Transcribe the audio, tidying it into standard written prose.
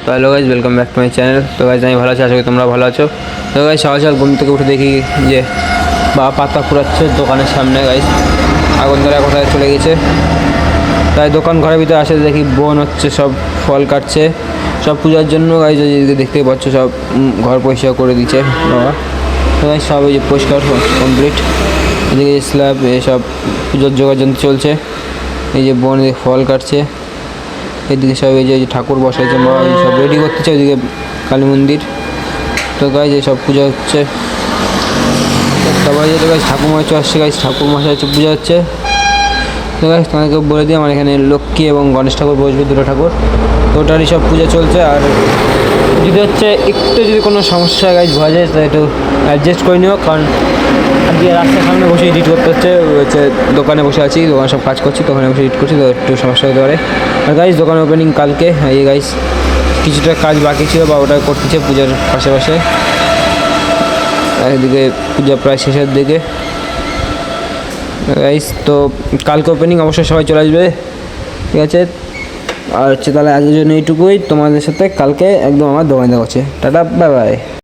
তো hello guys, welcome back to my channel. তো guys আমি ভালো আছি, আশা করি তোমরা ভালো আছো। তো গাইজ সকাল সকাল ঘুম থেকে উঠে দেখি যে বাবা পাতা পুরাচ্ছে দোকানের সামনে। গাইজ আগুন ধরা কোথায় চলে গেছে, তাই দোকান ঘরের ভিতরে আসে দেখি বোন হচ্ছে সব ফল কাটছে সব পূজার জন্য। গাইজ এদিকে দেখতেই পাচ্ছ সব ঘর পরিষ্কার করে দিচ্ছে বাবা। তো গাইজ সব এই যে পরিষ্কার কমপ্লিট, এদিকে স্ল্যাব এসব পুজোর যোগাযোগ চলছে। এই যে বোন ফল কাটছে, এদিকে সব এই যে ঠাকুর বসাইছে মা সব রেডি করতেছে। ওইদিকে কালী মন্দির। তো গাইজ সব পূজা হচ্ছে সবাই। যেটা গাইজ ঠাকুর মশাই আসছে, গাইজ ঠাকুর মশাই হচ্ছে পূজা হচ্ছে। তো গাইজ তোমাকে বলে দিই আমার এখানে লক্ষ্মী এবং গণেশ ঠাকুর বসবে, দুটো ঠাকুর। তো ওটারই সব পূজা চলছে। আর যদি হচ্ছে একটু যদি কোনো সমস্যা গাইজ ভয় যায় তো একটু অ্যাডজাস্ট করে নিও, কারণ আজকে রাস্তার সামনে বসে এডিট করতে হচ্ছে দোকানে বসে আছি, দোকানে সব কাজ করছি, দোকানে বসে এডিট করছি, তো একটু সমস্যা হতে পারে। আর গাইজ দোকান ওপেনিং কালকে। এই গাইজ কিছুটা কাজ বাকি ছিল বা ওটা করতেছে পূজার পাশে। এদিকে পূজা প্রায় শেষের দিকে গাইজ। তো কালকে ওপেনিং, অবশ্যই সবাই চলে আসবে, ঠিক আছে। আর হচ্ছে তাহলে আজকের জন্য এইটুকুই, তোমাদের সাথে কালকে একদম আমার দোকানে দেখা হচ্ছে। Tata, bye bye.